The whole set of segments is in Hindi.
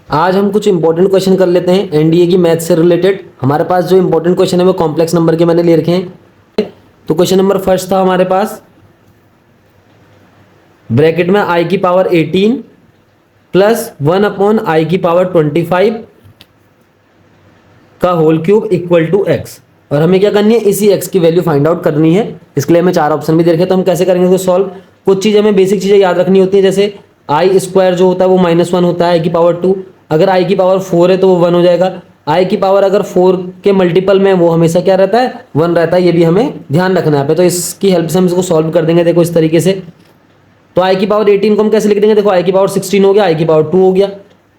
आज हम कुछ इंपॉर्टेंट क्वेश्चन कर लेते हैं एनडीए की मैथ से रिलेटेड। हमारे पास जो इंपॉर्टेंट क्वेश्चन है वो कॉम्प्लेक्स नंबर के मैंने ले रखे हैं। तो क्वेश्चन नंबर फर्स्ट था हमारे पास, ब्रैकेट में आई की पावर 18 प्लस 1 अपॉन आई की पावर 25 का whole cube equal to x. और हमें क्या करनी है, इसी एक्स की वैल्यू फाइंड आउट करनी है। इसके लिए हमें चार ऑप्शन भी दे रखे, तो हम कैसे करेंगे इसको सॉल्व। कुछ चीज़ें हमें बेसिक चीज़ें याद रखनी होती है, जैसे आई स्क्वायर जो होता है वो -1 होता है आई की पावर 2। अगर आई की पावर 4 है तो वो 1 हो जाएगा। आई की पावर अगर 4 के मल्टीपल में वो हमेशा क्या रहता है, 1 रहता है। ये भी हमें ध्यान रखना है पे। तो इसकी हेल्प से हम इसको सॉल्व कर देंगे। देखो इस तरीके से, तो आई की पावर 18 को हम कैसे लिख देंगे, देखो आई की पावर 16 हो गया, आई की पावर 2 हो गया,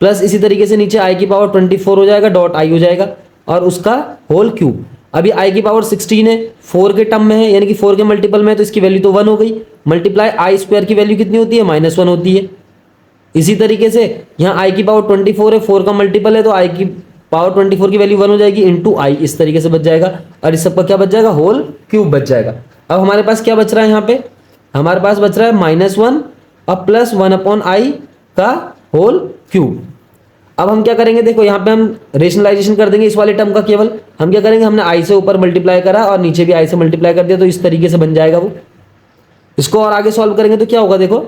प्लस इसी तरीके से नीचे आई की पावर 24 हो जाएगा, डॉट आई हो जाएगा, और उसका होल क्यूब। अभी आई की पावर 16 है, 4 के टर्म में है, यानी कि 4 के मल्टीपल में है, तो इसकी वैल्यू तो 1 हो गई। मल्टीप्लाई आई स्क्वायर की वैल्यू कितनी होती है, -1 होती है। इसी तरीके से यहाँ आई की पावर 24 है, 4 का मल्टीपल है, तो आई की पावर 24 की वैल्यू 1 हो जाएगी इंटू आई, इस तरीके से बच जाएगा। और इस सबका क्या बच जाएगा, होल क्यूब बच जाएगा। अब हमारे पास क्या बच रहा है, यहाँ पे हमारे पास बच रहा है -1 और प्लस 1 अपॉन आई का होल क्यूब। अब हम क्या करेंगे, देखो यहाँ पे हम रेशनलाइजेशन कर देंगे इस वाले टर्म का। केवल हम क्या करेंगे, हमने आई से ऊपर मल्टीप्लाई करा और नीचे भी आई से मल्टीप्लाई कर दिया, तो इस तरीके से बन जाएगा वो। इसको और आगे सॉल्व करेंगे तो क्या होगा, देखो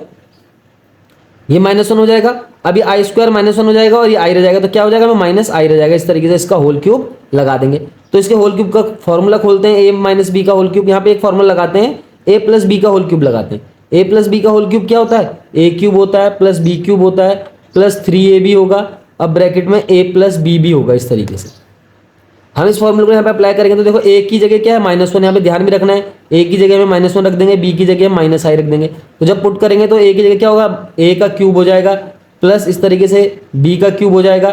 ये -1 हो जाएगा, अभी आई स्क्वायर -1 हो जाएगा और ये आई रह जाएगा, तो क्या हो जाएगा, माइनस आई रह जाएगा। इस तरीके से इसका होल क्यूब लगा देंगे। तो इसके होल क्यूब का फॉर्मूला खोलते हैं, ए माइनस बी का होल क्यूब। यहाँ पे एक फॉर्मूला लगाते हैं, ए प्लस बी का होल क्यूब लगाते हैं। ए प्लस बी का होल क्यूब क्या होता है, ए क्यूब होता है प्लस बी क्यूब होता है प्लस 3ab होगा, अब ब्रैकेट में a प्लस बी भी होगा। इस तरीके से हम इस फॉर्मूले को यहाँ पे अप्लाई करेंगे, तो देखो a की जगह क्या है, -1, यहाँ पे ध्यान भी रखना है। a की जगह में -1 रख देंगे, b की जगह माइनस आई रख देंगे। तो जब पुट करेंगे तो a की जगह क्या होगा, a का क्यूब हो जाएगा, प्लस इस तरीके से b का क्यूब हो जाएगा,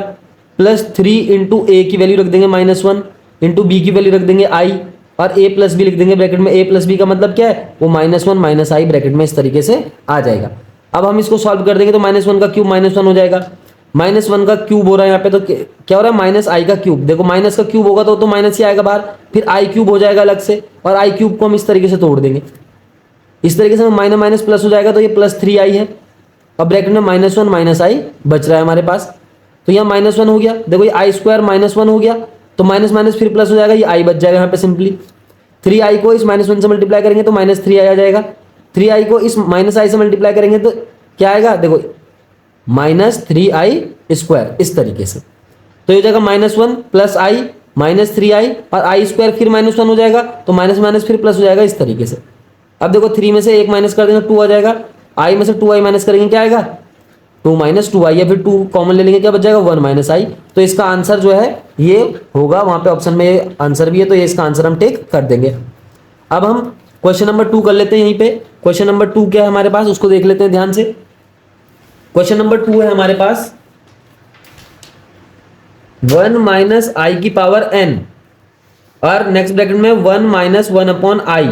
प्लस 3 इंटू ए की वैल्यू रख देंगे -1 इंटू बी की वैल्यू रख देंगे i, और a प्लस बी लिख देंगे ब्रैकेट में। a प्लस बी का मतलब क्या है, वो -1 माइनस आई ब्रैकेट में इस तरीके से आ जाएगा। अब हम इसको सॉल्व कर देंगे, तो -1 का क्यूब -1 हो जाएगा, -1 का क्यूब हो रहा है यहाँ पे, तो क्या हो रहा है, माइनस आई का क्यूब। देखो माइनस का क्यूब होगा तो माइनस ही आएगा बाहर, फिर आई क्यूब हो जाएगा अलग से, और आई क्यूब को हम इस तरीके से तोड़ देंगे। इस तरीके से माइनस माइनस प्लस हो जाएगा, तो ये +3i है, और ब्रैकेट में -1 माइनस आई बच रहा है हमारे पास। तो यहाँ -1 हो गया, देखो ये आई स्क्वायर -1 हो गया, तो माइनस माइनस फिर प्लस हो जाएगा, ये आई बच जाएगा यहाँ पे सिंपली। 3i को इस -1 से मल्टीप्लाई करेंगे तो -3i आ जाएगा, 3i को इस -i से मल्टीप्लाई करेंगे तो क्या आएगा, देखो -3i स्क्वायर, इस तरीके से। तो ये हो जाएगा -1 प्लस आई -3i, और आई स्क्वायर फिर -1 हो जाएगा, तो माइनस माइनस फिर प्लस हो जाएगा इस तरीके से। अब देखो 3 में से 1 माइनस कर देंगे 2 आ जाएगा, आई में से 2i माइनस करेंगे क्या आएगा, 2 - 2i, या फिर 2 कॉमन ले लेंगे क्या बच जाएगा, 1 - आई। तो इसका आंसर जो है ये होगा, वहां पे ऑप्शन में आंसर भी है, तो ये इसका आंसर हम टेक कर देंगे। अब हम क्वेश्चन नंबर 2 कर लेते हैं। यहीं पे क्वेश्चन नंबर 2 क्या है हमारे पास, उसको देख लेते हैं ध्यान से। क्वेश्चन नंबर 2 है हमारे पास, 1 माइनस आई की पावर n, और नेक्स्ट ब्रैकेट में 1 - 1 अपॉन आई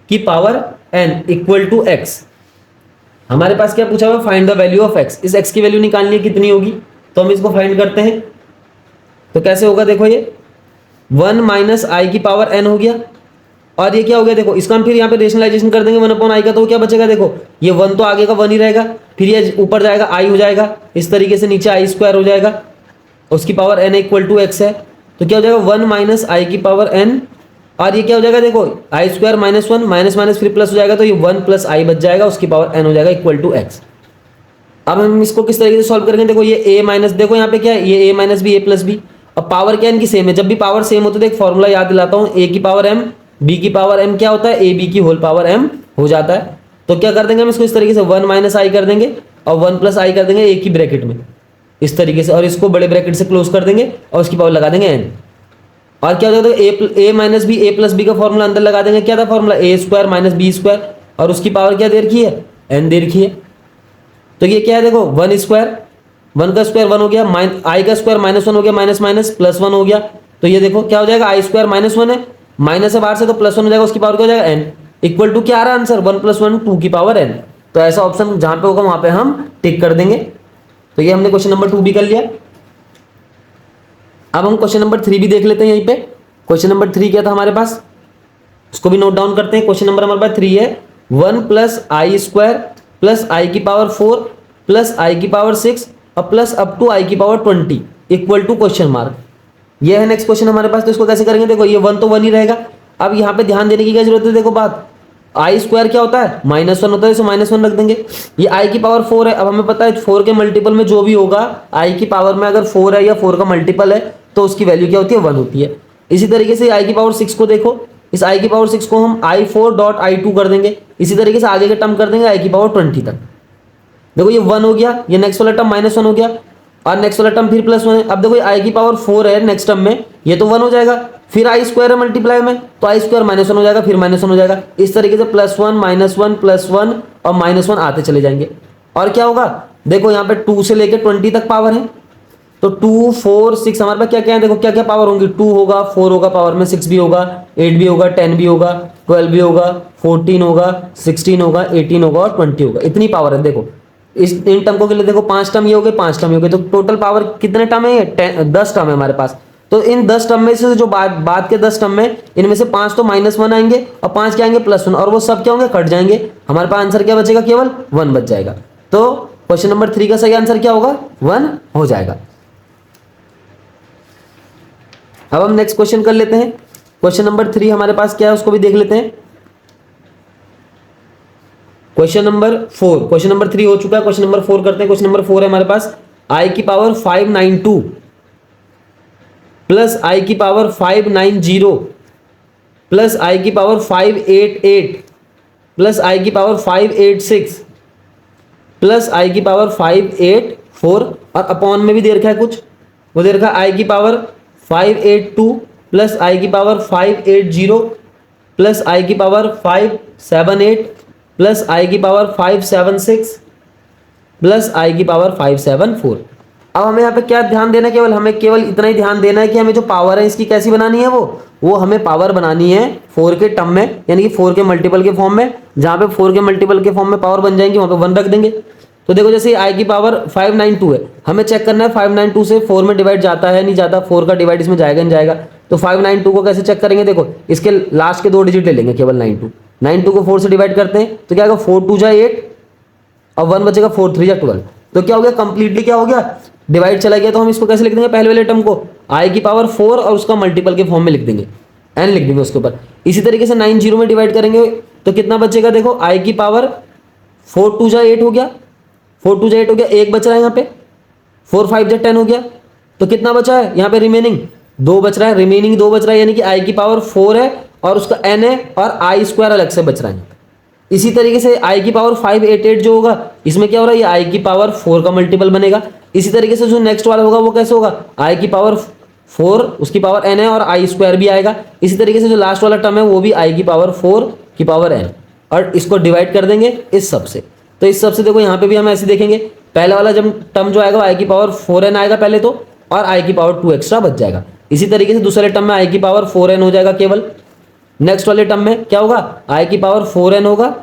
की power n equal to x। हमारे पास क्या पूछा हुआ, find the value of x। इस x की वैल्यू निकालनी है, कितनी होगी, तो हम इसको फाइंड करते हैं। तो कैसे होगा, देखो ये 1 माइनस आई की पावर n हो गया, और ये क्या हो गया, देखो इसका हम फिर यहाँ पे रेशनलाइजेशन कर देंगे 1 अपॉन आई का, तो क्या बचेगा, देखो ये 1 तो आगे का 1 ही रहेगा, फिर ये ऊपर जाएगा आई हो जाएगा, इस तरीके से नीचे आई स्क्वायर हो जाएगा, उसकी power n equal to x है। तो क्या हो जाएगा, 1 माइनस आई की पावर n, और ये क्या हो जाएगा, देखो आई स्क्वायर -1 माइनस माइनस फिर प्लस हो जाएगा, तो ये 1 प्लस आई बच जाएगा, उसकी पावर n हो जाएगा इक्वल टू एक्स। अब हम इसको किस तरीके से सॉल्व करेंगे, देखो ये a माइनस, देखो यहाँ पे क्या है, ये a minus b, a plus b, अब पावर क्या है इनकी सेम है। जब भी पावर सेम होती है तो एक फॉर्मूला याद दिलाता हूँ, a की पावर m, b की पावर m क्या होता है, a b की होल पावर m हो जाता है। तो क्या कर देंगे हम इसको इस तरीके से 1 माइनस आई कर देंगे, और 1 प्लस आई कर देंगे a की ब्रैकेट में इस तरीके से, और इसको बड़े ब्रैकेट से क्लोज कर देंगे, और उसकी पावर लगा देंगे n। और क्या हो जाएगा, a minus b, a plus B का फॉर्मूला अंदर लगा देंगे, क्या था formula, a square minus B square, और उसकी पावर क्या दे रखी है, n दे रखी है। तो ये क्या है, देखो 1 स्क्वायर, 1 का स्क्वायर 1 हो गया, आई का स्क्वायर -1 हो गया, माइनस माइनस +1 हो गया, तो ये देखो क्या हो जाएगा, आई स्क्वायर -1 है, माइनस है बाहर से, तो +1 हो जाएगा, उसकी पावर क्या हो जाएगा n, इक्वल टू क्या आ रहा है आंसर, 1 + 1 2 की पावर n। तो ऐसा ऑप्शन जहां पे होगा वहां पे हम टिक कर देंगे। तो ये हमने क्वेश्चन नंबर 2 भी कर लिया। अब हम क्वेश्चन नंबर 3 भी देख लेते हैं। यहीं पे क्वेश्चन नंबर 3 क्या था हमारे पास, उसको भी नोट डाउन करते हैं। क्वेश्चन नंबर हमारे पास 3 है, 1 + आई स्क्वायर प्लस आई की पावर 4 प्लस आई की पावर 6 और प्लस अप टू आई की power 20 equal to question mark. ये है नेक्स्ट क्वेश्चन हमारे पास। तो इसको कैसे करेंगे, देखो ये 1 तो 1 ही रहेगा। अब यहाँ पे ध्यान देने की क्या जरूरत है, देखो बात, आई स्क्वायर क्या होता है, -1 होता है, इसे -1 रख देंगे। ये आई की पावर 4 है। अब हमें पता है 4 के मल्टीपल में जो भी होगा, आई की पावर में अगर 4 है या 4 का मल्टीपल है तो उसकी वैल्यू क्या होती है, 1 होती है। इसी तरीके से आई की पावर 6 को देखो, इस आई की पावर 6 को हम i4.i2 कर देंगे। इसी तरीके से आगे के टर्म कर देंगे आई की पावर 20 तक। देखो ये 1 हो गया, ये नेक्स्ट वाला टर्म -1 हो गया और नेक्स्ट वाला टर्म फिर +1 है। अब देखो ये आई की पावर 4 है नेक्स्ट टर्म में, ये तो 1 हो जाएगा, फिर आई स्क्वायर है मल्टीप्लाई में तो आई स्क्वायर -1 हो जाएगा, फिर -1 हो जाएगा। इस तरीके से +1 -1 +1 और -1 आते चले जाएंगे। और क्या होगा, देखो यहाँ पे 2 से लेकर 20 तक पावर है, तो 2 4 6 हमारे पास क्या क्या है, देखो क्या क्या पावर होंगी, 2 होगा, 4 होगा, पावर में 6 भी होगा, 8 भी होगा, 10 भी होगा, 12 भी होगा, 14 होगा, 16 होगा, 18 होगा और 20 होगा। इतनी पावर है। देखो इस इन टर्म के लिए देखो 5 टर्म ये हो गए, 5 टर्म ये हो गए, तो टोटल पावर कितने टर्म है, 10 टर्म है हमारे पास। तो इन 10 टर्म में से जो बाद के 10 टर्म में, इनमें से 5 तो -1 आएंगे और 5 क्या आएंगे, +1, और वो सब क्या होंगे, कट जाएंगे। हमारे पास आंसर क्या बचेगा, केवल 1 बच जाएगा। तो क्वेश्चन नंबर 3 का सही आंसर क्या होगा, 1 हो जाएगा। अब हम नेक्स्ट क्वेश्चन कर लेते हैं। क्वेश्चन नंबर 3 हमारे पास क्या है उसको भी देख लेते हैं। क्वेश्चन नंबर 4, क्वेश्चन नंबर 3 हो चुका है, क्वेश्चन नंबर 4 करते हैं। क्वेश्चन नंबर 4 है हमारे पास, आई की पावर 592 प्लस आई की पावर 590 प्लस आई की पावर 588 प्लस आई की पावर 586 प्लस आई की पावर 584 और अपॉन में भी दे रखा है कुछ, वो दे रखा है आई की पावर 582 प्लस आई की पावर 580 प्लस आई की पावर 578 प्लस आई की पावर 576 प्लस आई की पावर 574। अब हमें यहाँ पे क्या ध्यान देना है, केवल हमें केवल इतना ही ध्यान देना है कि हमें जो पावर है इसकी कैसी बनानी है, वो हमें पावर बनानी है 4 के टर्म में, यानी कि 4 के मल्टीपल के फॉर्म में। जहाँ पे 4 के मल्टीपल के फॉर्म में पावर बन जाएंगी वहाँ पे 1 रख देंगे। तो देखो जैसे आई की पावर 592 है, हमें चेक करना है 592 से 4 में डिवाइड जाता है नहीं जाता, 4 का डिवाइड इसमें जाएगा नहीं जाएगा। तो 592 को कैसे चेक करेंगे, देखो इसके लास्ट के 2 डिजिट ले लेंगे केवल, 92 को 4 से डिवाइड करते हैं तो क्या होगा, 4 2 जा 8 और 1 बचेगा, 4 3 जा 12। तो क्या हो गया, कंप्लीटली क्या हो गया, डिवाइड चला गया। तो हम इसको कैसे लिख देंगे, पहले वाले टर्म को आई की पावर 4 और उसका मल्टीपल के फॉर्म में लिख देंगे, n लिख देंगे उसके ऊपर। इसी तरीके से 90 में डिवाइड करेंगे तो कितना बचेगा, देखो आई की पावर 4 2 जा 8 हो गया, 4 2 जा 8 हो गया, 1 बच रहा है यहाँ पे, 4 5 जा 10 हो गया। तो कितना बचा है यहाँ पे, रिमेनिंग 2 बच रहा है, रिमेनिंग 2 बच रहा है, यानी कि आई की पावर 4 है और उसका n है और आई स्क्वायर अलग से बच रहा है। इसी तरीके से आई की पावर 588 जो होगा, इसमें क्या हो रहा है, ये आई की पावर 4 का मल्टीपल बनेगा। इसी तरीके से जो नेक्स्ट वाला होगा वो कैसे होगा, आई की पावर 4 उसकी पावर n है और आई स्क्वायर भी आएगा। इसी तरीके से जो लास्ट वाला टर्म है वो भी आई की पावर 4 की पावर n, और इसको डिवाइड कर देंगे इस सब से। तो इस सब से देखो यहाँ पे भी हम ऐसे देखेंगे, पहले वाला जब टर्म जो आएगा आई की पावर 4n आएगा पहले तो, और आई की पावर 2 एक्स्ट्रा बच जाएगा। इसी तरीके से दूसरे टर्म में आई की पावर 4n हो जाएगा केवल। नेक्स्ट वाले टर्म में क्या होगा, आई की पावर 4n होगा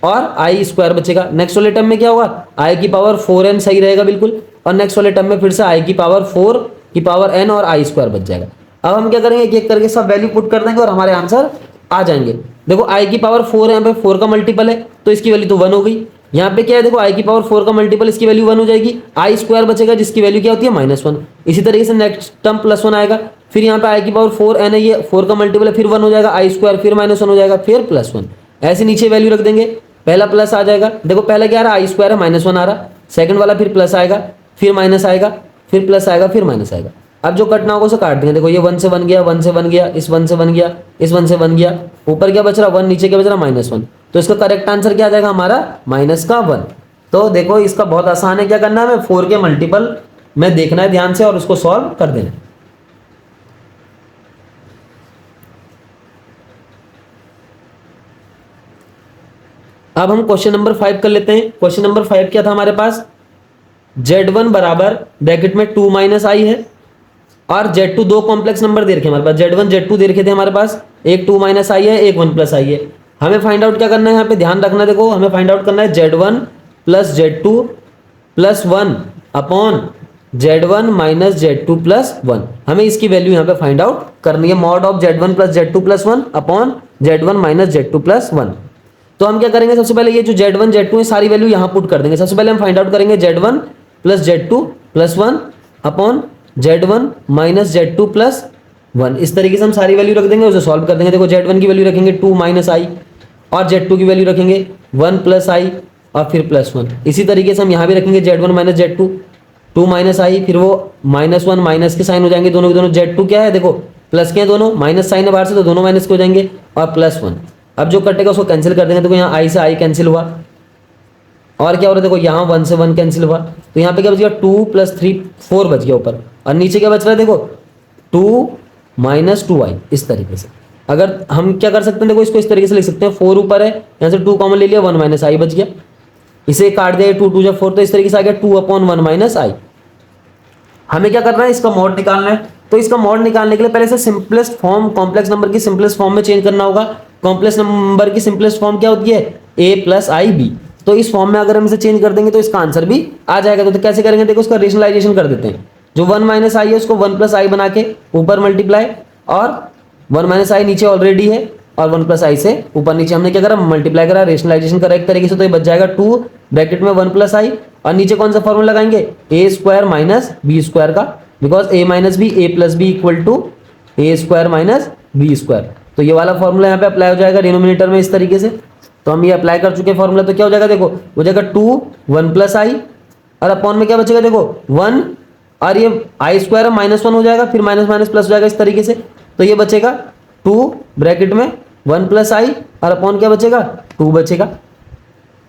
और आई स्क्वायर बचेगा। नेक्स्ट वाले टर्म में क्या होगा, आई की पावर 4n सही रहेगा बिल्कुल, और नेक्स्ट वाले टर्म में फिर से आई की पावर 4 की पावर n और आई स्क्वायर बच जाएगा। अब हम क्या करेंगे, एक एक करके सब वैल्यू पुट कर देंगे और हमारे आंसर आ जाएंगे। देखो आई की पावर 4 है, यहाँ पे 4 का मल्टीपल है तो इसकी वैल्यू तो 1 हो गई। यहाँ पे क्या है, देखो आई की पावर 4 का मल्टीपल, इसकी वैल्यू 1 हो जाएगी। आई स्क्वायर बचेगा जिसकी वैल्यू क्या होती है, -1। इसी तरीके से नेक्स्ट टर्म +1 आएगा, फिर यहाँ पे आई की पावर 4n है, ये 4 का मल्टीपल है, फिर 1 हो जाएगा, आई स्क्वायर फिर -1 हो जाएगा, फिर +1। ऐसे नीचे वैल्यू रख देंगे, पहला प्लस आ जाएगा, देखो पहला क्या आ रहा है, आई स्क्वायर है, -1 आ रहा, सेकंड वाला फिर प्लस आएगा, फिर माइनस आएगा, फिर प्लस आएगा, फिर माइनस आएगा। अब जो कटना होगा उसे काट देंगे। देखो ये 1 से 1 गया, 1 से 1 गया, इस 1 से 1 गया, इस 1 से 1 गया, ऊपर क्या बच रहा 1, नीचे क्या बच रहा -1। तो इसका करेक्ट आंसर क्या आ जाएगा हमारा, -1। तो देखो इसका बहुत आसान है, क्या करना है, हमें 4 के मल्टीपल में देखना है ध्यान से और उसको सॉल्व कर देना है। अब हम क्वेश्चन नंबर 5 कर लेते हैं। क्वेश्चन नंबर 5 क्या था हमारे पास, Z1 बराबर ब्रैकेट में 2 - i है और Z2 दो कॉम्प्लेक्स नंबर दे रखे हमारे पास, Z1 Z2 दे रखे थे हमारे पास, एक 2 - i है, एक 1 + i है। हमें फाइंड आउट क्या करना है, यहाँ पे ध्यान रखना, देखो हमें फाइंड आउट करना है Z1 + Z2 + 1 upon Z1 - Z2 + 1। हमें इसकी वैल्यू यहाँ पे फाइंड आउट करनी है, mod of Z1 + Z2 + 1 upon Z1 - Z2 + 1। तो हम क्या करेंगे, सबसे पहले ये जो Z1 Z2 है सारी वैल्यू यहाँ पुट कर देंगे। सबसे पहले हम फाइंड आउट करेंगे Z1 + Z2 plus 1 upon Z1 minus Z2 plus 1। इस तरीके से हम सारी वैल्यू रख देंगे, उसे सॉल्व कर देंगे। देखो Z1 की वैल्यू रखेंगे 2 माइनस आई, और Z2 की वैल्यू रखेंगे 1 प्लस आई और फिर प्लस 1। इसी तरीके से हम यहाँ भी रखेंगे Z1 माइनस Z2, 2 माइनस आई, फिर वो -1 माइनस के साइन हो जाएंगे दोनों के दोनों। Z2 क्या है देखो प्लस के हैं दोनों, माइनस साइन है बाहर से तो दोनों माइनस के हो जाएंगे, और प्लस 1। अब जो कटेगा उसको कैंसिल कर देंगे। देखो यहाँ आई से आई कैंसिल हुआ, और क्या हो रहा है देखो यहाँ 1 से 1 कैंसिल हुआ, तो यहाँ पे क्या बच गया 2 प्लस 3 4 बच गया ऊपर, और नीचे क्या बच रहा है देखो 2 माइनस 2i। इस तरीके से अगर हम क्या कर सकते हैं देखो इसको इस तरीके से लिख सकते हैं, 4 ऊपर है, यहाँ से 2 कॉमन ले लिया, 1 माइनस आई बच गया, इसे काट दिया, 2 2 जब 4, तो इस तरीके से आ गया 2 अपॉन 1 माइनस आई। हमें क्या करना है, इसका मॉड निकालना है। तो इसका मॉड निकालने के लिए पहले से सिंपलेस्ट फॉर्म कॉम्प्लेक्स नंबर की सिंपलेस्ट फॉर्म में चेंज करना होगा। कॉम्प्लेक्स नंबर की सिंपलेस्ट फॉर्म क्या होती है, a प्लस आई बी। तो इस फॉर्म में अगर हम इसे चेंज कर देंगे तो इसका आंसर भी आ जाएगा। तो कैसे करेंगे देखो, उसका रेशनलाइजेशन कर देते हैं। जो 1 माइनस आई है उसको 1 प्लस आई बना के ऊपर मल्टीप्लाई, और 1 माइनस आई नीचे ऑलरेडी है, और 1 प्लस आई से ऊपर नीचे हमने क्या करा, मल्टीप्लाई करा, रेशनलाइजेशन करा एक तरीके से। तो ये बच जाएगा 2 ब्रैकेट में 1 प्लस आई, और नीचे कौन सा फॉर्मूला लगाएंगे, a square minus B square का, because a minus b a plus b equal to A square minus B square. तो ये वाला फॉर्मूला यहाँ पे अप्लाई हो जाएगा डिनोमिनेटर में इस तरीके से। तो हम ये अप्लाई कर चुके हैं फॉर्मूला, तो क्या हो जाएगा देखो, हो जाएगा 2 1 प्लस आई, और अपॉन में क्या बचेगा देखो 1, और ये आई स्क्वायर -1 हो जाएगा, फिर माइनस माइनस प्लस हो जाएगा इस तरीके से। तो ये बचेगा 2 ब्रैकेट में 1 प्लस आई, और अपॉन क्या बचेगा 2 बचेगा।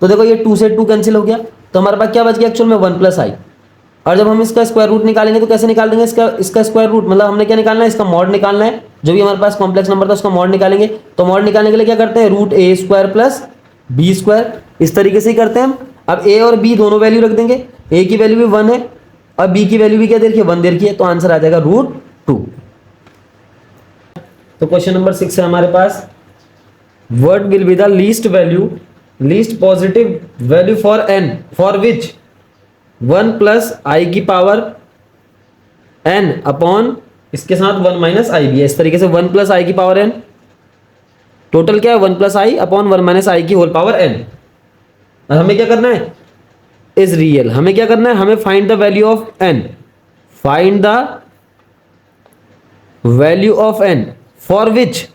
तो देखो ये 2 से 2 कैंसिल हो गया, तो हमारे पास क्या बच गया एक्चुअल में 1 प्लस आई। और जब हम इसका स्क्वायर रूट निकालेंगे तो कैसे निकाल देंगे इसका स्क्वायर रूट, मतलब हमने क्या निकालना है, इसका मॉड निकालना है। जो भी हमारे पास कॉम्प्लेक्स नंबर था उसका मॉड निकालेंगे। तो मॉड निकालने के लिए क्या करते हैं, रूट ए स्क्वायर प्लस बी स्क्वायर, इस तरीके से ही करते हैं हम। अब ए और बी दोनों वैल्यू रख देंगे, ए की वैल्यू भी 1 है और बी की वैल्यू भी क्या दे रखी है, 1 दे रखी है, तो आंसर आ जाएगा √2। तो क्वेश्चन नंबर 6 है हमारे पास, what will be the least positive value for n for which 1 plus I की पावर n अपॉन इसके साथ 1 माइनस आई भी है। इस तरीके से 1 प्लस आई की पावर n, टोटल क्या है 1 plus I upon 1 minus i की होल पावर n। और हमें क्या करना है, इज रियल। हमें क्या करना है, हमें find the value of n, find the value of n for which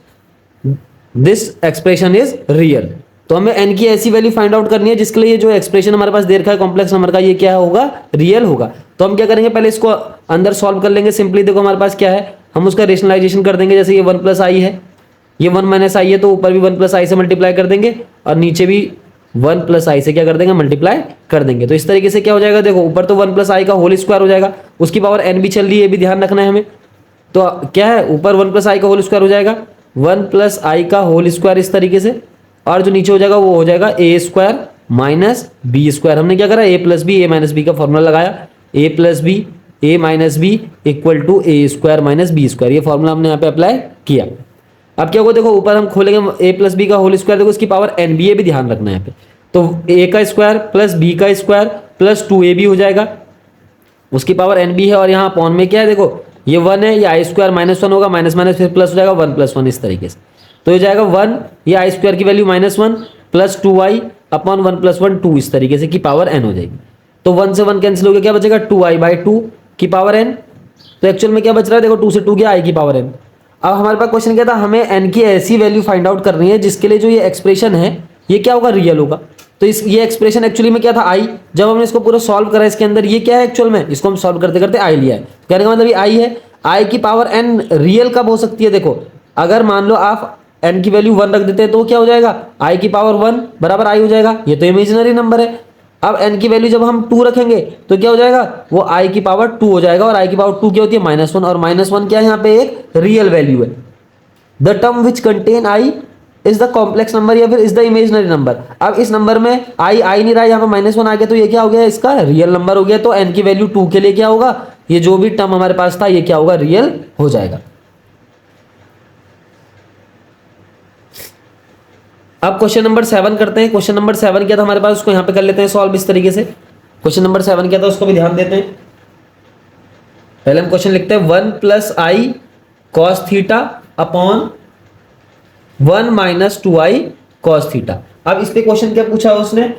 this expression is real. तो हमें n की ऐसी वैल्यू फाइंड आउट करनी है जिसके लिए जो एक्सप्रेशन हमारे पास दे रखा है कॉम्प्लेक्स नंबर का, ये क्या होगा, रियल होगा। तो हम क्या करेंगे, पहले इसको अंदर सॉल्व कर लेंगे सिंपली। देखो हमारे पास क्या है, हम उसका रेशनलाइजेशन कर देंगे। जैसे ये 1 प्लस आई है, ये 1 माइनस आई है, तो ऊपर भी 1 प्लस आई से मल्टीप्लाई कर देंगे, और नीचे भी 1 प्लस आई से क्या कर देंगे, मल्टीप्लाई कर देंगे। तो इस तरीके से क्या हो जाएगा देखो, ऊपर तो 1 प्लस आई का होल स्क्वायर हो जाएगा, उसकी पावर n भी चल रही है, ये भी ध्यान रखना है हमें। तो क्या है, ऊपर 1 प्लस आई का होल स्क्वायर हो जाएगा, 1 प्लस आई का होल स्क्वायर इस तरीके से, और जो नीचे हो जाएगा वो हो जाएगा A square minus B square. हमने क्या करा, A plus B A minus B का फॉर्मूला लगाया, A plus B A minus B equal to A square minus B square. ये फॉर्मूला हमने यहाँ पे अप्लाई किया। अब क्या होगा देखो, ऊपर हम खोलेंगे ए प्लस बी का होल स्क्वायर, देखो इसकी पावर n भी, ये भी ध्यान रखना है यहाँ पे। तो ए का स्क्वायर प्लस बी का स्क्वायर प्लस 2a भी हो जाएगा, उसकी पावर n भी है, और यहाँ अपॉन में क्या है देखो, ये 1 है, ये आई स्क्वायर -1 होगा, माइनस माइनस फिर प्लस हो जाएगा 1 प्लस 1 इस तरीके से। तो ये जाएगा 1, ये आई स्क्वायर की value -1 plus 2i upon 1 plus 1 2 इस तरीके से की पावर n हो जाएगी। तो 1 से 1 कैंसिल हो गया, क्या बचेगा 2i/2 की पावर n। तो एक्चुअल में क्या बच रहा है देखो, 2 से 2 गया, i की पावर n। अब हमारे पास क्वेश्चन क्या था, हमें n की ऐसी वैल्यू फाइंड आउट करनी है जिसके लिए जो ये एक्सप्रेशन है ये क्या होगा, रियल होगा। तो ये एक्सप्रेशन एक्चुअली में क्या था, i। जब हमने इसको पूरा सॉल्व करा इसके अंदर, ये क्या है एक्चुअल में, इसको हम सॉल्व करते करते i लिया है। कहने का मतलब ये i है, i की पावर n रियल कब हो सकती है देखो, अगर मान लो आप n की वैल्यू 1 रख देते हैं तो क्या हो जाएगा, i की पावर 1 बराबर i हो जाएगा। ये तो इमेजिनरी नंबर है। अब n की वैल्यू जब हम 2 रखेंगे तो क्या हो जाएगा, वो i की पावर 2 हो जाएगा, और i की पावर 2 क्या होती है, -1, और -1 क्या है यहाँ पे, एक रियल वैल्यू है। The term which contain i is the complex number या फिर इज द इमेजिनरी नंबर। अब इस नंबर में i नहीं रहा, यहाँ पे -1 आ गया, तो ये क्या हो गया, इसका रियल नंबर हो गया। तो n की वैल्यू 2 के लिए क्या होगा, ये जो भी टर्म हमारे पास था ये क्या होगा, रियल हो जाएगा। अब क्वेश्चन नंबर 7 करते हैं। क्वेश्चन नंबर 7 क्या था हमारे पास, उसको यहाँ पे कर लेते हैं सॉल्व इस तरीके से। क्वेश्चन नंबर 7 क्या था उसको भी ध्यान देते हैं। पहले हम क्वेश्चन लिखते हैं 1 plus I cos theta upon 1 minus 2i cos theta. अब इस पे क्वेश्चन क्या पूछा उसने,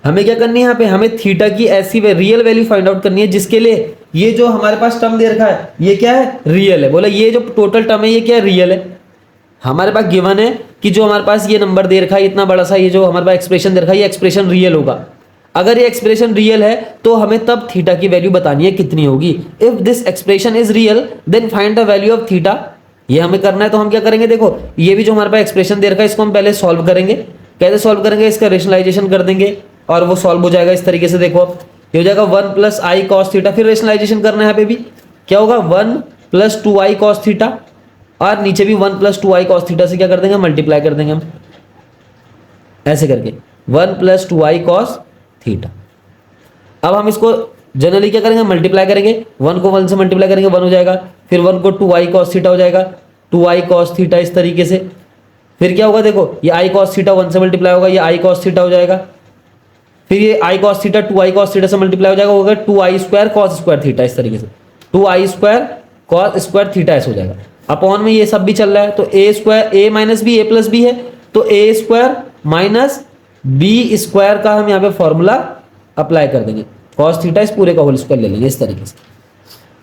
हमें क्या करनी है यहाँ पे, हमें थीटा की ऐसी रियल वैल्यू फाइंड आउट करनी है जिसके लिए ये जो हमारे पास टर्म दे रखा है ये क्या है, रियल है। बोला ये जो टोटल टर्म है ये क्या है, रियल है। हमारे पास गिवन है कि जो हमारे पास ये नंबर दे रखा है इतना बड़ा सा, ये जो हमारे पास एक्सप्रेशन दे रखा है ये एक्सप्रेशन रियल होगा। अगर ये एक्सप्रेशन रियल है तो हमें तब थीटा की वैल्यू बतानी है कितनी होगी। If this expression is real then find the value of theta. ये हमें करना है तो हम क्या करेंगे, देखो ये भी जो हमारे पास एक्सप्रेशन दे रखा है इसको हम पहले सॉल्व करेंगे। कैसे सॉल्व करेंगे, इसका रेशनलाइजेशन कर देंगे और वो सॉल्व हो जाएगा इस तरीके से। देखो अब ये हो जाएगा 1 प्लस आई कॉस थीटा, फिर रेशनलाइजेशन करना है यहाँ पे भी, क्या होगा 1 प्लस 2i कॉस थीटा, और नीचे भी 1 प्लस 2i कॉस थीटा से क्या कर देंगे, मल्टीप्लाई कर देंगे हम ऐसे करके 1 प्लस 2i कॉस थीटा। अब हम इसको जनरली क्या करेंगे, मल्टीप्लाई करेंगे, 1 को 1 से मल्टीप्लाई करेंगे 1 हो जाएगा, फिर 1 को 2i cos थीटा हो जाएगा, 2i cos थीटा इस तरीके से। फिर क्या होगा, देखो ये i cos थीटा 1 से मल्टीप्लाई होगा, ये i cos थीटा हो जाएगा, फिर ये i cos theta 2i cos theta से मल्टीप्लाई हो जाएगा, होगा 2i square cos square theta इस तरीके से, 2i square cos square theta ऐसे हो जाएगा। अपॉन में ये सब भी चल रहा है तो a square a minus b a plus b है तो a square minus B square का हम यहाँ पे फॉर्मूला अप्लाई कर देंगे, cos थीटा इस पूरे का होल स्क्वायर ले लेंगे इस तरीके से।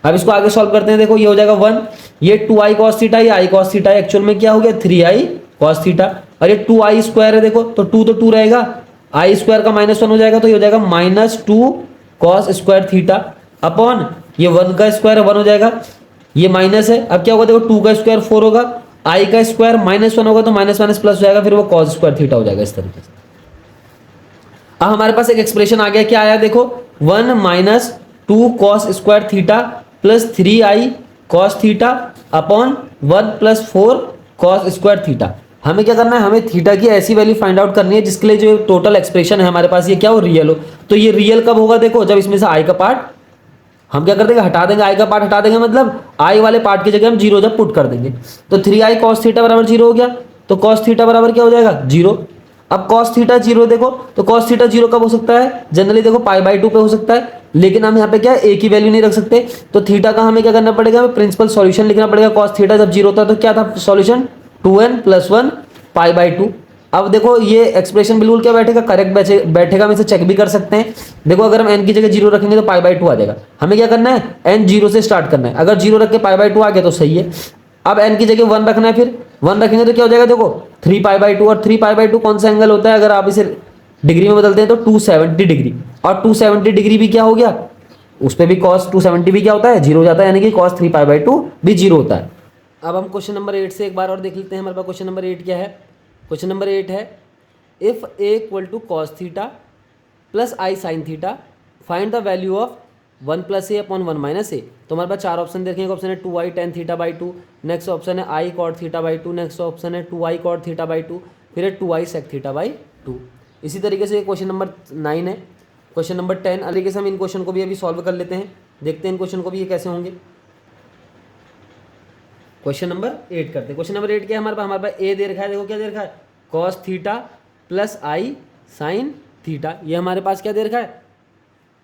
अब इसको आगे सॉल्व करते हैं, देखो ये हो जाएगा 1, ये 2i cos थीटा, ये i cos थीटा एक्चुअल में क्या हो गया 3i cos थीटा, और ये 2i स्क्वायर है देखो तो 2 तो 2 रहेगा, i स्क्वायर का -1 हो जाएगा तो ये हो जाएगा -2 cos स्क्वायर थीटा अपॉन ये 1 का स्क्वायर 1 हो जाएगा, ये माइनस है। अब क्या होगा देखो 2 का स्क्वायर 4 होगा, i का स्क्वायर -1 होगा तो माइनस माइनस प्लस हो जाएगा, फिर वो cos स्क्वायर थीटा हो जाएगा इस तरीके से। अब हमारे पास एक एक्सप्रेशन आ गया, क्या आया देखो 1 minus 2 cos square theta plus 3i cos theta upon 1 plus 4 cos square theta. हमें क्या करना है, हमें थीटा की ऐसी वैल्यू फाइंड आउट करनी है जिसके लिए जो टोटल एक्सप्रेशन है हमारे पास ये क्या हो, रियल हो। तो ये रियल कब होगा, देखो जब इसमें से i का पार्ट हम क्या कर देंगे, हटा देंगे, i का पार्ट हटा देंगे, मतलब i वाले पार्ट की जगह हम 0 जब पुट कर देंगे तो 3i cos थीटा बराबर 0 हो गया, तो cos थीटा बराबर क्या हो जाएगा 0। अब cos थीटा 0 देखो तो cos थीटा 0 कब हो सकता है, जनरली देखो π/2 पे हो सकता है, लेकिन हम यहाँ पे क्या a की वैल्यू नहीं रख सकते, तो थीटा का हमें क्या करना पड़ेगा, हमें प्रिंसिपल सॉल्यूशन लिखना पड़ेगा। cos थीटा जब 0 होता है तो क्या था सॉल्यूशन 2n + 1 π/2। अब देखो ये एक्सप्रेशन बिल्कुल क्या बैठेगा, करेक्ट बैठेगा, हम इसे चेक भी कर सकते हैं। देखो अगर हम n की जगह 0 रखेंगे तो π/2 आ जाएगा। हमें क्या करना है, n 0 से स्टार्ट करना है, अगर 0 रख के π/2 आ गया तो सही है। अब n की जगह 1 रखना है, फिर 1 रखेंगे तो क्या हो जाएगा, देखो 3 π/2, और 3 π/2 कौन सा एंगल होता है, अगर आप इसे डिग्री में बदलते हैं तो 270 डिग्री, और 270 डिग्री भी क्या हो गया, उस पर भी cos 270 भी क्या होता है 0 हो जाता है, यानी कि cos 3 π/2 भी 0 होता है। अब हम क्वेश्चन नंबर 8 से एक बार और देख लेते हैं, हमारे पास क्वेश्चन नंबर 8 क्या है। क्वेश्चन नंबर 8 है if a = cos theta plus i sin theta find the value of 1 + a upon 1 - a। तो हमारे पास 4 ऑप्शन देखेंगे, ऑप्शन है 2i tan थीटा/2, नेक्स्ट ऑप्शन है i cot थीटा/2, नेक्स्ट ऑप्शन है 2i cot थीटा/2, फिर है 2i sec थीटा/2। इसी तरीके से क्वेश्चन नंबर 9 है। क्वेश्चन नंबर 10 तरीके से हम इन क्वेश्चन को भी अभी सॉल्व कर लेते हैं, देखते हैं इन क्वेश्चन को भी ये कैसे होंगे। क्वेश्चन नंबर 8 करते हैं। क्वेश्चन नंबर 8 क्या है हमारे पास a दे रखा है, देखो क्या दे रखा है cos theta plus i sin theta. ये हमारे पास क्या दे रखा है,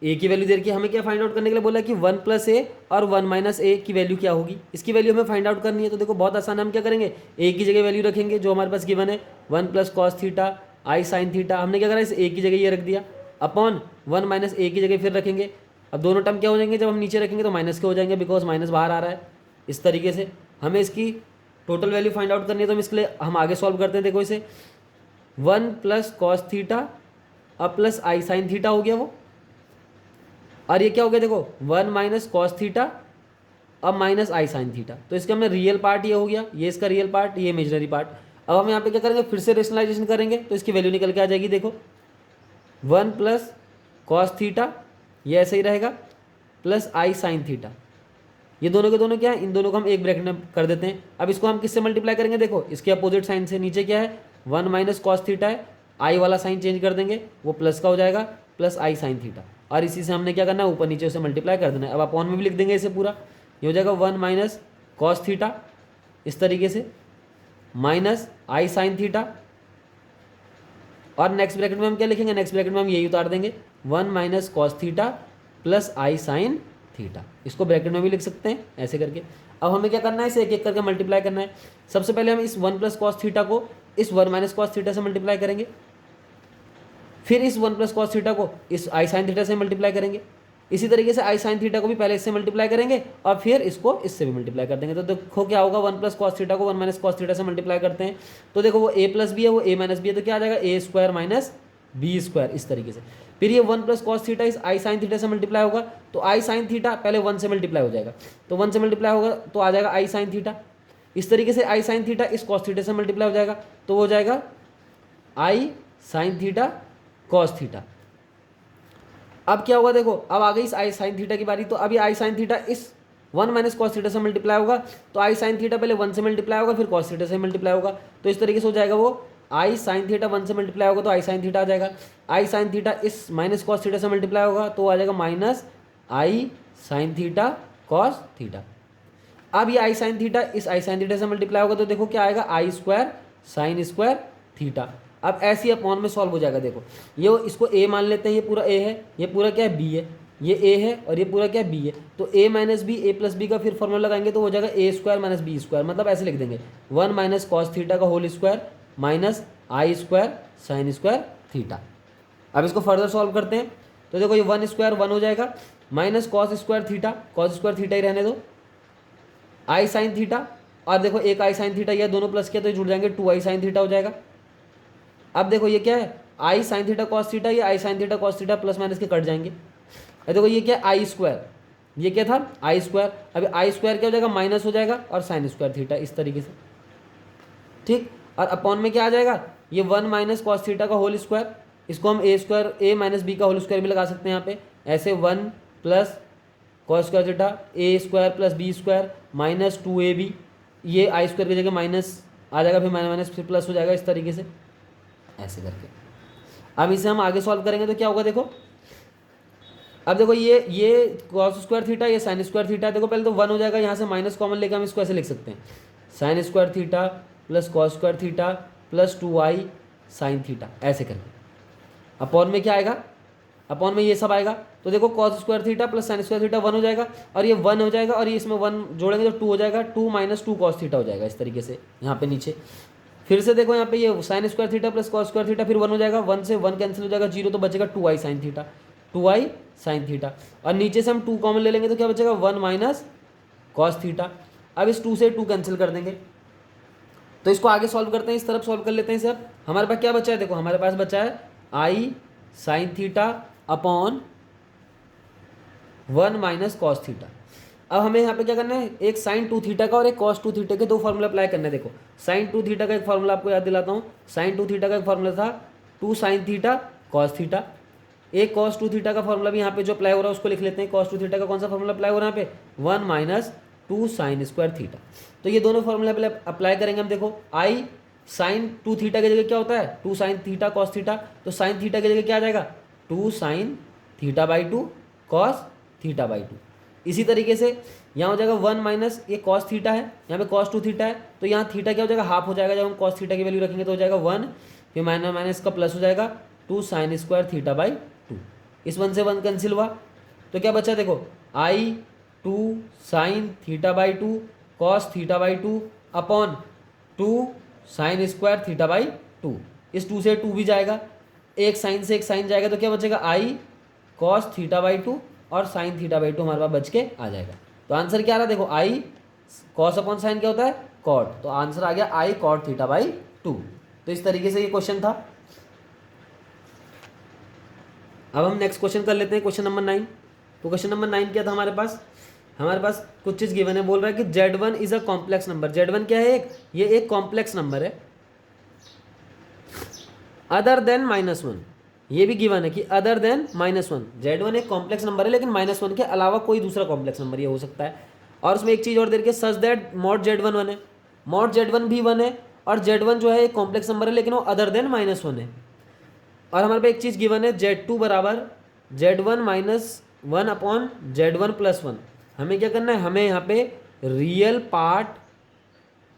a की वैल्यू दे रखी है। हमें क्या फाइंड आउट करने के लिए बोला कि 1 + a और 1 - a की वैल्यू क्या होगी, इसकी वैल्यू हमें फाइंड आउट करनी है। तो देखो बहुत आसान है, हम क्या करेंगे a की जगह वैल्यू रखेंगे जो हमारे पास गिवन है 1 + cos theta i sin theta. हमने क्या करा, इस a की जगह ये रख दिया अपॉन 1 - a की जगह फिर रखेंगे। अब दोनों टर्म क्या हो जाएंगे, जब हम नीचे रखेंगे तो माइनस के हो जाएंगे, बिकॉज माइनस बाहर आ रहा है। इस तरीके से हमें इसकी टोटल वैल्यू फाइंड आउट करनी है, तो हम इसके लिए हम आगे सॉल्व करते हैं। देखो इसे 1 + cos थीटा अब प्लस i sin थीटा हो गया वो, और ये क्या हो गया देखो 1 - cos थीटा अब माइनस i sin थीटा। तो इसका हमने रियल पार्ट ये हो गया, ये इसका रियल पार्ट, ये इमेजनरी पार्ट। अब हम यहाँ पे क्या करेंगे, फिर से रेशनलाइजेशन करेंगे तो इसकी वैल्यू निकल के आ जाएगी। देखो 1 + cos थीटा ये ऐसे ही रहेगा प्लस i sin थीटा, ये दोनों के दोनों क्या है, इन दोनों को हम एक ब्रैकेट में कर देते हैं। अब इसको हम किससे मल्टीप्लाई करेंगे, देखो इसके अपोजिट साइन से। नीचे क्या है 1 - cos थीटा है, i वाला साइन चेंज कर देंगे वो प्लस का हो जाएगा प्लस i sin थीटा, और इसी से हमने क्या करना है ऊपर नीचे उसे मल्टीप्लाई कर देना है। अब अपॉन में भी लिख देंगे इसे पूरा, ये हो जाएगा 1 - cos थीटा इस तरीके से माइनस i sin थीटा, और नेक्स्ट ब्रैकेट में हम क्या लिखेंगे, नेक्स्ट ब्रैकेट में हम यही उतार देंगे 1 - cos theta plus i sin theta. इसको ब्रैकेट में भी लिख सकते हैं ऐसे करके। अब हमें क्या करना है, इसे एक एक करके मल्टीप्लाई करना है। सबसे पहले हम इस 1 + cos थीटा को इस 1 - cos थीटा से मल्टीप्लाई करेंगे, फिर इस 1 प्लस कॉस थीटा को इस आई साइन थीटा से मल्टीप्लाई करेंगे। इसी तरीके से आई साइन थीटा को भी पहले इससे मल्टीप्लाई करेंगे और फिर इसको इससे भी मल्टीप्लाई कर देंगे। तो देखो क्या होगा, 1 प्लस कॉस थीटा को 1 माइनस कॉस थीटा से मल्टीप्लाई करते हैं तो देखो वो a प्लस बी है, वो a माइनस बी है, तो क्या आ जाएगा a square minus B square, इस तरीके से। फिर ये 1 प्लस कॉस थीटा इस आई साइन थीटा से मल्टीप्लाई होगा तो आई साइन थीटा पहले 1 से मल्टीप्लाई हो जाएगा, तो 1 से मल्टीप्लाई होगा तो आ जाएगा आई साइन थीटा। इस तरीके से आई साइन थीटा इस कॉस थीटा से मल्टीप्लाई हो जाएगा तो वो हो जाएगा आई साइन थीटा कॉस थीटा। अब क्या होगा देखो, अब आ गई इस आई साइन थीटा की बारी, तो अभी आई साइन थीटा इस 1 माइनस कॉस थीटा से मल्टीप्लाई होगा तो आई साइन थीटा पहले 1 से मल्टीप्लाई होगा फिर कॉस थीटा से मल्टीप्लाई होगा, तो इस तरीके से हो जाएगा वो आई साइन थीटा 1 से मल्टीप्लाई होगा तो आई साइन थीटा आ जाएगा। आई साइन थीटा इस माइनस कॉस थीटा से मल्टीप्लाई होगा तो आ जाएगा माइनस आई साइन थीटा कॉस थीटा। अब ये आई साइन थीटा इस आई साइन थीटा से मल्टीप्लाई होगा तो देखो क्या आएगा, आई स्क्वायर साइन स्क्वायर थीटा। अब ऐसे ही अपॉन में सॉल्व हो जाएगा। देखो ये इसको a मान लेते हैं, ये पूरा a है, ये पूरा क्या है b है, ये a है और ये पूरा क्या है b है, तो a minus b a plus B का फिर फॉर्मूला लगाएंगे तो हो जाएगा a square minus B square, मतलब ऐसे लिख देंगे 1 माइनस कॉस थीटा का whole square minus i square sine square theta. अब इसको फर्दर सॉल्व करते हैं तो देखो ये 1 स्क्वायर 1 हो जाएगा माइनस कॉस स्क्वायर थीटा ही रहने दो, आई साइन थीटा और देखो एक आई साइन थीटा, ये दोनों प्लस किया तो ये जुड़ जाएंगे 2 आई साइन थीटा हो जाएगा। अब देखो ये क्या है, I sine theta cos theta, ये I sine theta cos theta plus minus के कट जाएंगे। देखो ये क्या है, आई स्क्वायर, ये क्या था आई स्क्वायर, अभी आई स्क्वायर क्या हो जाएगा माइनस हो जाएगा और साइन स्क्वायर थीटा, इस तरीके से ठीक। और अपॉन में क्या आ जाएगा, ये 1 माइनस कॉस थीटा का होल स्क्वायर, इसको हम A square A minus B का होल स्क्वायर भी लगा सकते हैं यहाँ पे, ऐसे 1 plus cos square theta A square plus B square minus 2ab, ये आई स्क्वायर की जगह माइनस आ जाएगा, फिर माइनस फिर प्लस हो जाएगा, इस तरीके से ऐसे करके। अब इसे हम आगे सॉल्व करेंगे तो क्या होगा देखो, अब देखो ये कॉस स्क्वायर थीटा ये साइन स्क्वायर थीटा, देखो पहले तो 1 हो जाएगा, यहाँ से माइनस कॉमन लेकर हम इसको ऐसे लिख सकते हैं, sign square theta plus cos square theta plus 2i sine theta, ऐसे करके। अपॉन में क्या आएगा, अपॉन में ये सब आएगा तो देखो cos square theta plus sign square theta 1 हो जाएगा और ये 1 हो जाएगा और ये इसमें 1 जोड़ेंगे तो 2 हो जाएगा, 2 माइनस 2 कॉस थीटा हो जाएगा, इस तरीके से यहाँ पे नीचे। फिर से देखो यहाँ पे ये sign square theta plus cos square theta फिर 1 हो जाएगा, 1 से 1 कैंसिल हो जाएगा 0, तो बचेगा 2i sine theta, 2i sine theta. और नीचे से हम 2 कॉमन ले लेंगे तो क्या बचेगा 1 माइनस कॉस थीटा। अब इस 2 से 2 कैंसिल कर देंगे, तो इसको आगे सॉल्व करते हैं, इस तरफ सॉल्व कर लेते हैं सर। हमारे पास क्या बचा है, देखो हमारे पास बचा है I sine theta upon 1 minus cos theta. अब हमें यहाँ पे क्या करना है, एक साइन 2 थीटा का और एक कॉस 2 थीटा के दो फॉर्मूला अप्लाई करना है। देखो साइन 2 थीटा का एक फॉर्मूला आपको याद दिलाता हूँ, साइन 2 थीटा का एक फॉर्मूला था 2 साइन थीटा कॉस थीटा, एक कॉस 2 थीटा का फॉर्मूला भी यहाँ पे जो अप्लाई हो रहा है उसको लिख लेते हैं। कॉस 2 थीटा का कौन सा फॉर्मूला अप्लाई हो रहा है यहाँ पे, 1 माइनस 2 साइन स्क्वायर थीटा। तो ये दोनों फॉर्मूला अप्लाई करेंगे हम। देखो आई साइन 2 थीटा की जगह क्या होता है 2 साइन थीटा कॉस थीटा, तो साइन थीटा की जगह क्या आ जाएगा 2 sine theta by 2 cos theta by 2। इसी तरीके से यहाँ हो जाएगा 1 माइनस ये कॉस थीटा है, यहाँ पे कॉस 2 थीटा है, तो यहाँ थीटा क्या हो जाएगा हाफ हो जाएगा, जब हम कॉस थीटा की वैल्यू रखेंगे तो हो जाएगा 1, फिर माइनस माइनस का प्लस हो जाएगा 2 साइन स्क्वायर थीटा बाई 2। इस 1 से 1 कैंसिल हुआ तो क्या बचा, देखो आई 2 sine theta by 2 cos theta by 2 upon 2 sign square theta by 2। इस 2 से 2 भी जाएगा, एक साइन से एक साइन जाएगा, तो क्या बचेगा आई कॉस थीटा बाई 2 और साइन थीटा बाई 2 हमारे पास बच के आ जाएगा। तो आंसर क्या आ रहा है, देखो आई कॉस अपॉन साइन क्या होता है कॉट, तो आंसर आ गया आई कॉट थीटा बाई 2। तो इस तरीके से ये क्वेश्चन था। अब हम नेक्स्ट क्वेश्चन कर लेते हैं, क्वेश्चन नंबर 9। तो क्वेश्चन नंबर 9 क्या था हमारे पास कुछ चीज़ गिवन है, बोल रहा है कि Z1 is a complex number. Z1 क्या है, ये एक कॉम्प्लेक्स नंबर है अदर देन -1। ये भी गिवन है कि अदर देन -1। Z1 एक कॉम्प्लेक्स नंबर है लेकिन -1 के अलावा कोई दूसरा कॉम्प्लेक्स नंबर ये हो सकता है। और उसमें एक चीज़ और दे रखी है, सच दैट मॉड Z1 1 है, मॉड Z1 भी 1 है और Z1 जो है एक कॉम्प्लेक्स नंबर है लेकिन वो अदर देन -1 है। और हमारे पे एक चीज़ गिवन है Z2 बराबर Z1 minus 1 upon Z1 plus 1। हमें क्या करना है, हमें यहाँ पे रियल पार्ट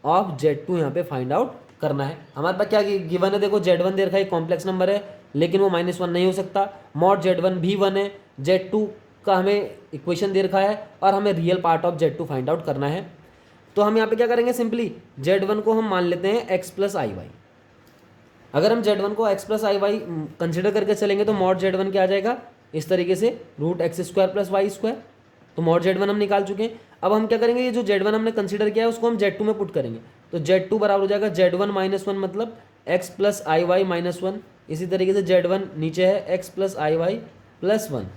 ऑफ Z2 यहाँ पे फाइंड आउट करना है। हमारे पास क्या गिवन है, देखो Z1 दे रखा है कॉम्प्लेक्स नंबर है लेकिन वो -1 नहीं हो सकता, मॉड Z1 भी 1 है, Z2 का हमें इक्वेशन दे रखा है और हमें real part of Z2 find out करना है। तो हम यहाँ पे क्या करेंगे, सिंपली Z1 को हम मान लेते हैं x प्लस आई वाई। अगर हम z1 को x प्लस आई वाई कंसिडर करके चलेंगे तो मॉड z1 क्या आ जाएगा इस तरीके से root x square plus y square. तो मॉड z1 हम निकाल चुके हैं। अब हम क्या करेंगे, ये जो z1 हमने कंसिडर किया है उसको हम z2 में पुट करेंगे। तो z2 बराबर हो जाएगा z1 माइनस वन मतलब x प्लस आई वाई माइनस वन। इसी तरीके से z1 नीचे है x प्लस आई वाई प्लस वन।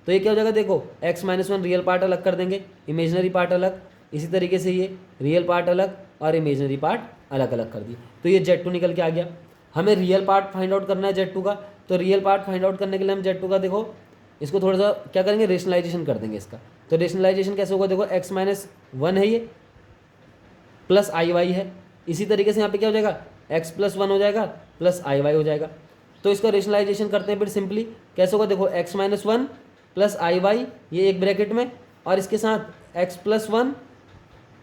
तो ये क्या हो जाएगा, देखो x minus one real part अलग कर देंगे, इमेजनरी पार्ट अलग। इसी तरीके से ये रियल पार्ट अलग और इमेजनरी पार्ट अलग अलग कर दिए। तो ये z2 निकल के आ गया। हमें रियल पार्ट फाइंड आउट करना है z2 का। तो रियल पार्ट फाइंड आउट करने के लिए हम z2 का देखो इसको थोड़ा सा क्या करेंगे, रेशनलाइजेशन कर देंगे इसका। तो रेशनलाइजेशन कैसे होगा, देखो x माइनस वन है ये प्लस आई वाई है। इसी तरीके से यहाँ पे क्या हो जाएगा, x प्लस वन हो जाएगा प्लस आई वाई हो जाएगा। तो इसका रेशनलाइजेशन करते हैं फिर सिंपली कैसे होगा, देखो x माइनस वन प्लस आई वाई ये एक ब्रैकेट में और इसके साथ x प्लस वन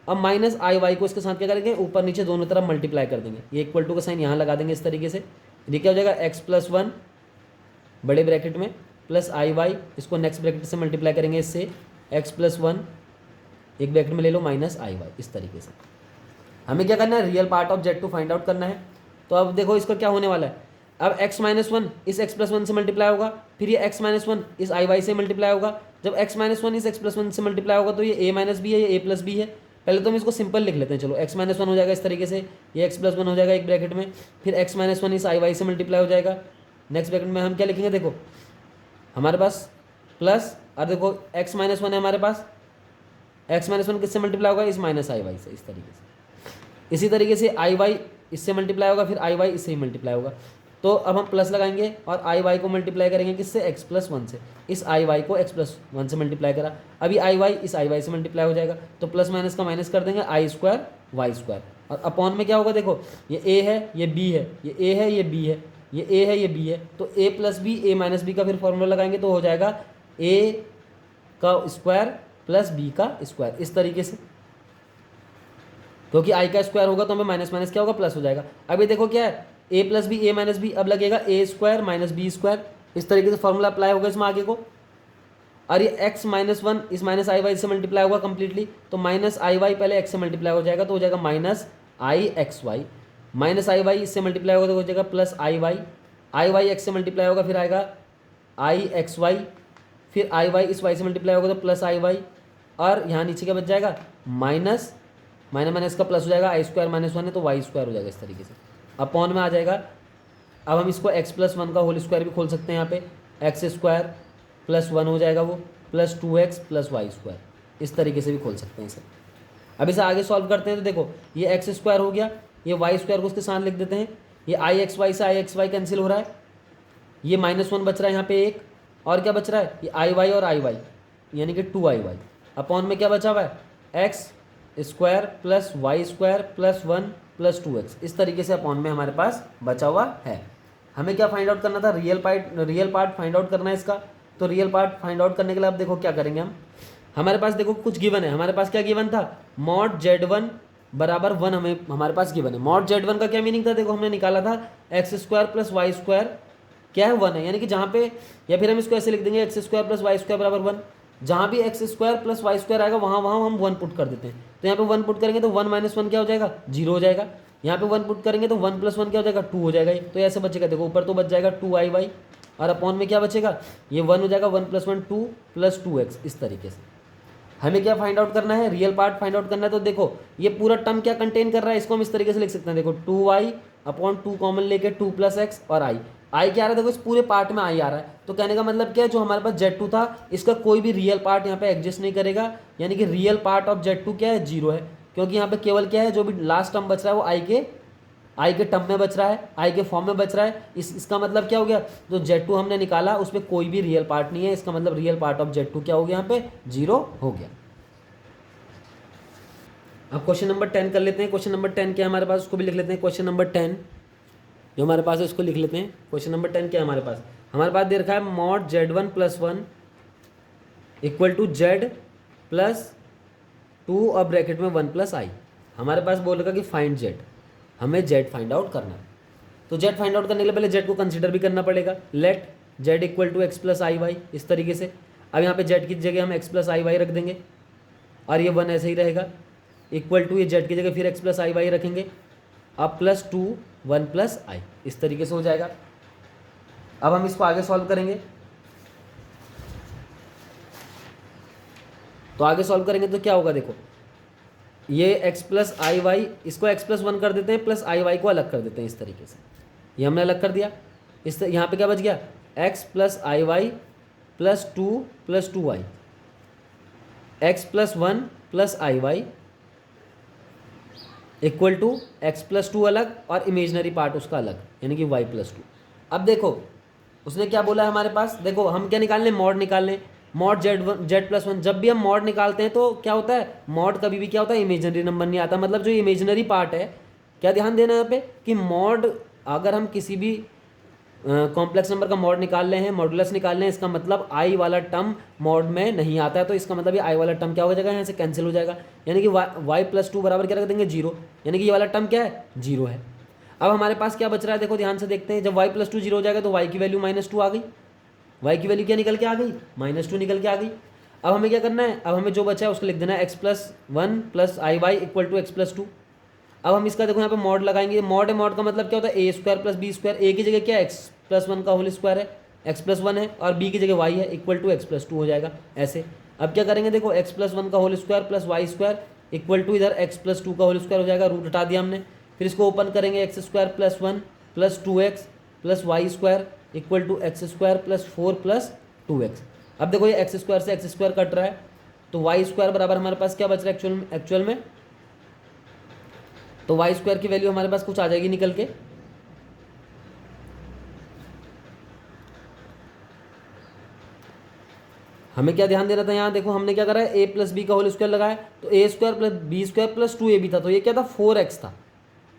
अब माइनस आई वाई को इसके साथ क्या करेंगे, ऊपर नीचे दोनों तरफ मल्टीप्लाई कर देंगे। ये इक्वल टू का साइन यहाँ लगा देंगे इस तरीके से। ये क्या हो जाएगा, x प्लस वन बड़े ब्रैकेट में प्लस आई वाई, इसको नेक्स्ट ब्रैकेट से मल्टीप्लाई करेंगे इससे x प्लस वन एक ब्रैकेट में ले लो माइनस आई वाई। इस तरीके से हमें क्या करना है, real part of z2 find out करना है। तो अब देखो इसका क्या होने वाला है, अब x माइनस वन इस x प्लस वन से मल्टीप्लाई होगा, फिर ये x माइनस वन इस आई वाई से मल्टीप्लाई होगा। जब x माइनस वन इस x प्लस वन से मल्टीप्लाई होगा तो ये a माइनस बी है, ये a प्लस बी है। पहले तो हम इसको सिंपल लिख लेते हैं, चलो x माइनस वन हो जाएगा इस तरीके से, ये x प्लस वन हो जाएगा एक ब्रैकेट में, फिर x माइनस वन इस आई वाई से मल्टीप्लाई हो जाएगा। नेक्स्ट ब्रैकेट में हम क्या लिखेंगे, देखो हमारे पास प्लस और देखो x माइनस वन है हमारे पास, x माइनस वन किससे मल्टीप्लाई होगा, इस माइनस आई वाई से। इस तरीके से इसी तरीके से आई वाई इससे मल्टीप्लाई होगा, फिर आई वाई इससे ही मल्टीप्लाई होगा। तो अब हम प्लस लगाएंगे और आई वाई को मल्टीप्लाई करेंगे किससे, x प्लस वन से। इस आई वाई को x प्लस वन से मल्टीप्लाई करा, अभी आई वाई इस आई वाई से मल्टीप्लाई हो जाएगा। तो प्लस माइनस का माइनस कर देंगे, आई स्क्वायर वाई स्क्वायर। और अपॉन में क्या होगा, देखो ये a है ये b है, ये a है ये b है, ये a है ये b है। तो a plus b a minus B का फिर फॉर्मूला लगाएंगे तो हो जाएगा a का स्क्वायर प्लस b का स्क्वायर। इस तरीके से क्योंकि i का स्क्वायर होगा तो हमें माइनस माइनस क्या होगा, प्लस हो जाएगा। अभी देखो क्या है, a plus b a minus b, अब लगेगा a square minus B square. इस तरीके से फॉर्मूला अप्लाई होगा इसमें आगे को। और ये x माइनस वन इस माइनस आई वाई से मल्टीप्लाई होगा कंप्लीटली, तो माइनस आई वाई पहले x से मल्टीप्लाई हो जाएगा तो हो जाएगा माइनस आई एक्स वाई, माइनस आई वाई इससे मल्टीप्लाई होगा तो हो जाएगा प्लस आई वाई x से मल्टीप्लाई होगा फिर आएगा आई एक्स वाई, फिर आई वाई इस y से मल्टीप्लाई होगा तो प्लस आई वाई, और यहाँ नीचे क्या बच जाएगा, माइनस माइनस माइनस का प्लस हो जाएगा, आई स्क्वायर माइनस वन है तो वाई स्क्वायर हो जाएगा। इस तरीके से अपॉन में आ जाएगा। अब हम इसको x प्लस वन का होल स्क्वायर भी खोल सकते हैं, यहाँ पे एक्स स्क्वायर प्लस वन हो जाएगा वो plus two x plus y square. इस तरीके से भी खोल सकते हैं इसे। अब इसे आगे सॉल्व करते हैं तो देखो ये एक्स स्क्वायर हो गया, ये वाई स्क्वायर को उसके साथ लिख देते हैं, ये आई एक्स वाई से आई एक्स वाई कैंसिल हो रहा है, ये माइनस वन बच रहा है यहाँ पे एक, और क्या बच रहा है, ये आई वाई और आई वाई यानी कि टू आई वाई। अपॉन में क्या बचा हुआ है, x square plus y square plus one plus two x. इस तरीके से अपॉन में हमारे पास बचा हुआ है। हमें क्या फाइंड आउट करना था, रियल पार्ट फाइंड आउट करना है इसका। तो रियल पार्ट फाइंड आउट करने के लिए अब देखो क्या करेंगे हम, हमारे पास देखो कुछ गिवन है, हमारे पास क्या गिवन था, मॉड z1 बराबर वन हमारे पास गिवन है। मॉड z1 का क्या मीनिंग था, देखो हमने निकाला था x square plus y square क्या है, वन है, यानी कि जहाँ पे, या फिर हम इसको ऐसे लिख देंगे x square plus y square बराबर वन। जहाँ भी x square plus y square आएगा वहाँ हम वन पुट कर देते हैं। तो यहाँ पे वन पुट करेंगे तो वन माइनस वन क्या हो जाएगा, जीरो हो जाएगा। यहाँ पे वन पुट करेंगे तो वन प्लस वन क्या हो जाएगा, टू हो जाएगा। तो ऐसे बचेगा, देखो ऊपर तो बच जाएगा टू आई वाई और अपॉन में क्या बचेगा, ये वन हो जाएगा, one plus one two plus two x. इस तरीके से हमें क्या फाइंड आउट करना है, रियल पार्ट फाइंड आउट करना है। तो देखो ये पूरा टर्म क्या कंटेन कर रहा है, इसको हम इस तरीके से लिख सकते हैं, देखो two y upon two common लेके टू प्लस एक्स और आई क्या आ रहा है, देखो इस पूरे पार्ट में आई आ रहा है। तो कहने का मतलब क्या है, जो हमारे पास z2 था इसका कोई भी रियल पार्ट यहाँ पे एग्जिस्ट नहीं करेगा, यानी कि रियल पार्ट ऑफ z2 क्या है, जीरो है। क्योंकि यहाँ पे केवल क्या है, जो भी लास्ट टर्म बच रहा है वो आई के टर्म में बच रहा है, आई के फॉर्म में बच रहा है। इसका मतलब क्या हो गया, जो z2 हमने निकाला उसमें कोई भी रियल पार्ट नहीं है, इसका मतलब रियल पार्ट ऑफ z2 क्या हो गया, यहाँ पे जीरो हो गया। अब क्वेश्चन नंबर 10 कर लेते हैं। क्वेश्चन नंबर 10 क्या है हमारे पास, उसको भी लिख लेते हैं। क्वेश्चन नंबर 10 जो हमारे पास है उसको लिख लेते हैं। क्वेश्चन नंबर 10 क्या है हमारे पास दे रखा है mod z1 plus one equal to z plus two और ब्रैकेट में वन प्लस आई। हमारे पास बोल रखा कि फाइंड z, हमें z फाइंड आउट करना है। तो z फाइंड आउट करने के लिए पहले z को कंसिडर भी करना पड़ेगा। Let z equal to x plus I y, इस तरीके से। अब यहाँ पे z की जगह हम एक्स प्लस आई वाई रख देंगे और ये वन ऐसे ही रहेगा, इक्वल टू ये z की जगह फिर एक्स प्लस आई वाई रखेंगे अब प्लस 2 1 प्लस आई, इस तरीके से हो जाएगा। अब हम इसको आगे सॉल्व करेंगे, तो आगे सॉल्व करेंगे तो क्या होगा, देखो ये x प्लस आई वाई, इसको x प्लस 1 कर देते हैं, प्लस आई वाई को अलग कर देते हैं इस तरीके से, ये हमने अलग कर दिया। यहाँ पे क्या बच गया, x plus I y plus 2 y, x plus 1 plus I y equal to x plus 2 अलग और इमेजनरी पार्ट उसका अलग, यानी कि y प्लस 2। अब देखो उसने क्या बोला है हमारे पास, देखो हम क्या निकाल लें, मॉड निकाल लें, मॉड जेड प्लस 1। जब भी हम मॉड निकालते हैं तो क्या होता है, मॉड कभी भी क्या होता है, इमेजनरी नंबर नहीं आता, मतलब जो इमेजनरी पार्ट है, क्या ध्यान देना यहाँ पे कि मॉड, अगर हम किसी भी कॉम्प्लेक्स नंबर का मॉड निकाल रहे हैं, मॉडुलस निकाल रहे हैं, इसका मतलब आई वाला टर्म मॉड में नहीं आता है, तो इसका मतलब ये आई वाला टर्म क्या हो जाएगा, यहाँ से कैंसिल हो जाएगा, यानी कि वाई प्लस 2 बराबर क्या रख देंगे, 0, यानी कि ये वाला टर्म क्या है, 0 है। अब हमारे पास क्या बच रहा है, देखो ध्यान से देखते हैं, जब y प्लस 2 0 हो जाएगा तो y की वैल्यू -2 आ गई, y की वैल्यू क्या निकल के आ गई, -2 निकल के आ गई। अब हमें क्या करना है, अब हमें जो बचा है उसको लिख देना है x plus 1 plus I y equal to x plus 2। अब हम इसका देखो यहाँ पे मॉड लगाएंगे, मॉड है, मॉड का मतलब क्या होता है, a square plus B square, a की जगह क्या है, x प्लस 1 का होल स्क्वायर है, x प्लस 1 है, और b की जगह y है, इक्वल टू एक्स प्लस 2 हो जाएगा ऐसे। अब क्या करेंगे, देखो x प्लस 1 का whole square plus y square equal to इधर x प्लस 2 का होल स्क्वायर हो जाएगा, रूट हटा दिया हमने, फिर इसको ओपन करेंगे, x square plus 1 plus 2x plus y square equal to x square plus 4 plus 2x। अब देखो ये एक्स स्क्वायर से एक्स स्क्वायर कट रहा है, तो वाई स्क्वायर बराबर हमारे पास क्या बच रहा है एक्चुअल में, तो वाई स्क्वायर की वैल्यू हमारे पास कुछ आ जाएगी निकल के, हमें क्या ध्यान देना था, यहाँ देखो हमने क्या करा है, a प्लस बी का होल स्क्वायर लगाया, तो a square plus B square plus 2a भी था, तो ये क्या था 4x था।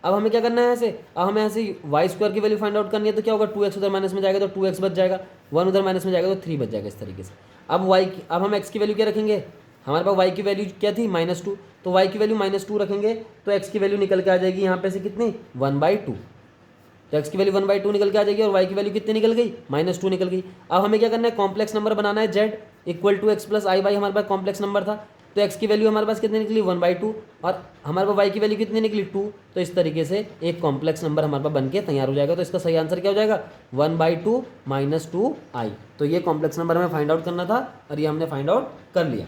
अब हमें क्या करना है ऐसे, अब हमें ऐसे वाई स्क्वायर की वैल्यू फाइंड आउट करनी है, तो क्या होगा, 2x उधर माइनस में जाएगा तो 2x बच जाएगा, 1 उधर माइनस में जाएगा तो 3 बच जाएगा इस तरीके से। अब हम x की वैल्यू क्या रखेंगे, हमारे पास y की वैल्यू क्या थी, -2, तो y की वैल्यू -2 रखेंगे, तो x की वैल्यू निकल के आ जाएगी यहाँ पे से कितनी, 1/2, तो x की वैल्यू 1/2 निकल के आ जाएगी, और y की वैल्यू कितनी निकल गई, -2 निकल गई। अब हमें क्या करना है, कॉम्प्लेक्स नंबर बनाना है, z equal to x plus I Y, हमारे पास कॉम्प्लेक्स नंबर था, तो x की वैल्यू हमारे पास कितनी निकली, 1/2, और हमारे पास y की वैल्यू कितनी निकली, 2, तो इस तरीके से एक कॉम्प्लेक्स नंबर हमारे पास बन के तैयार हो जाएगा। तो इसका सही आंसर क्या हो जाएगा, 1/2 -2i। तो ये कॉम्प्लेक्स नंबर हमें फाइंड आउट करना था और ये हमने फाइंड आउट कर लिया।